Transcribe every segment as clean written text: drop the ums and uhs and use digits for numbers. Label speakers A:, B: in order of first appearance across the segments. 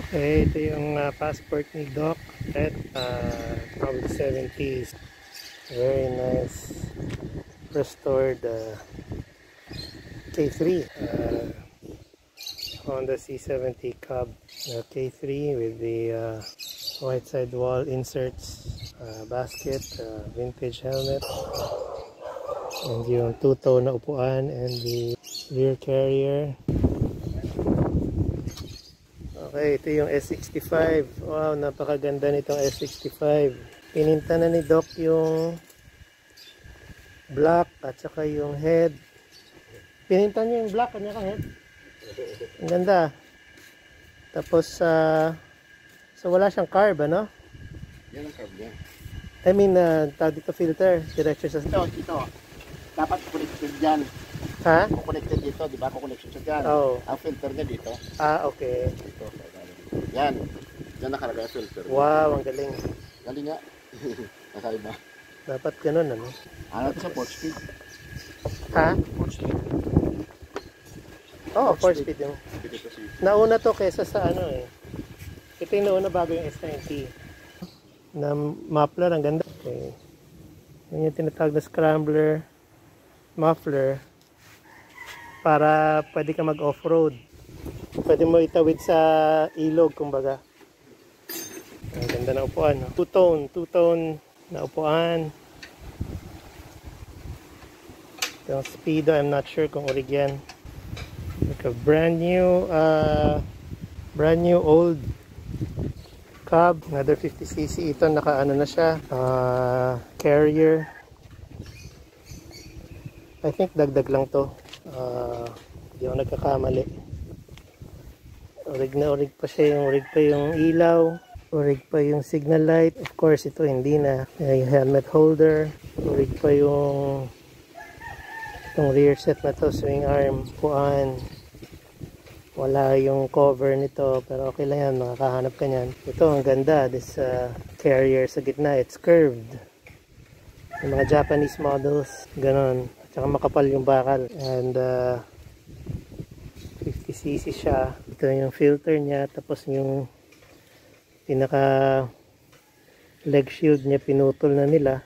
A: Okay, ito yung passport ni Doc at probably 70s. Very nice restored K3 Honda C70 Cub K3 with the white sidewall inserts, basket, vintage helmet, and yung two-tone na upuan and the rear carrier. Okay, ito yung S65. Wow, napakaganda nitong S65. Pininta na ni Doc yung black at saka yung head. Pininta niya yung black, kanya ka head. Ang ganda. Tapos, so wala siyang carb, ano?
B: Yan ang carb niya.
A: I mean, tawag dito filter. Diretso sa...
B: Ito. Dapat connected dyan.
A: Ha?
B: Connected dito, di ba? Connection siya dyan.
A: Oo.
B: Ang filter niya dito.
A: Okay.
B: Dito. Yan. Yan nakalagay ang filter.
A: Wow, ang galing.
B: Galing nga. Nakaiba.
A: Dapat ganun, ano?
B: Ano ito sa 4-speed?
A: Ha?
B: 4-speed.
A: Oo, 4-speed yung... Nauna to kesa sa ano eh. Ito yung nauna bago yung S90. Na muffler, ang ganda. Okay. Yan yung tinatawag na scrambler muffler para pwede ka mag off-road. Pwede mo itawid sa ilog, kumbaga. Ang ganda na upuan. No? Two-tone na upuan. Yung Speedo, I'm not sure kung orig yan. Like a brand new old Cub, another 50cc. Ito naka ano na siya, carrier. I think dagdag lang to. Hindi ako nagkakamali. Orig na orig pa siya, orig pa yung ilaw, orig pa yung signal light. Of course ito hindi na. Yung helmet holder, orig pa yung itong rear set na to, swing arm, puan. Wala yung cover nito, pero okay lang yan, makakahanap ka nyan. Ito ang ganda, this carrier sa gitna, it's curved. Yung mga Japanese models, ganon. Tsaka makapal yung bakal. And 50cc siya. Ito yung filter niya. Tapos yung pinaka leg shield niya pinutol na nila.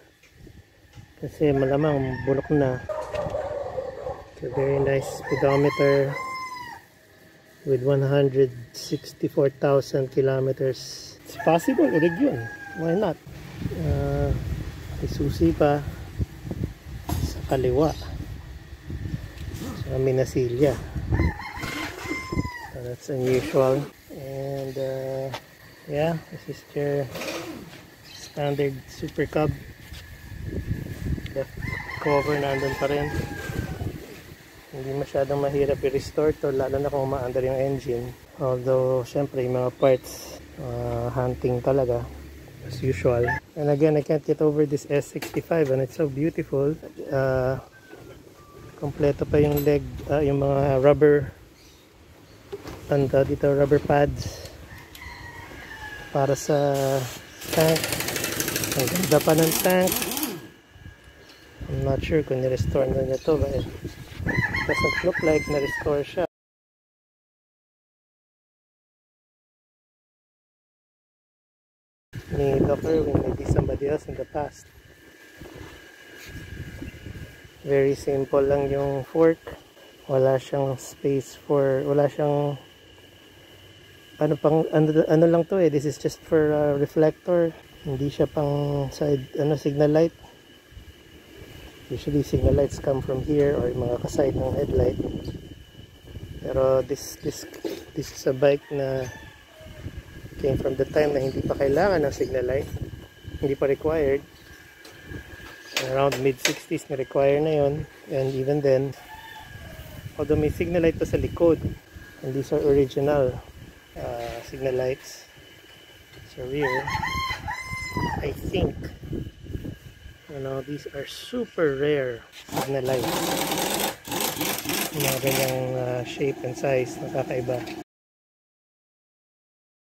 A: Kasi malamang bulok na. It's a very nice speedometer with 164,000 kilometers. It's possible, ulig yun. Why not? May susi pa kaliwa sa Minasilya. So that's unusual. And yeah, this is your standard Super Cub. The cover nandun pa rin. Hindi masyadong mahirap i-restore to, lalo na kung umaandar yung engine. Although syempre yung mga parts hunting talaga as usual. And again, I can't get over this S65 and it's so beautiful. Kompleto pa yung leg, yung mga rubber dito, rubber pads para sa tank. Ang ganda pa ng tank. I'm not sure kung nirestore na niya to, but it doesn't look like na-restore siya. Ni Doc Irwin, maybe somebody else in the past. Very simple lang yung fork. Wala siyang space for, wala siyang ano lang to eh. This is just for reflector. Hindi siya pang side signal light. Usually signal lights come from here or yung mga kaside ng headlight. Pero this is a bike na came from the time na hindi pa kailangan ng signal light, hindi pa required. Around mid-60s na require na yon, and even then, although may signal light pa sa likod, and these are original signal lights sa rear, I think these are super rare signal lights, mga ganyang shape and size, nakakaiba.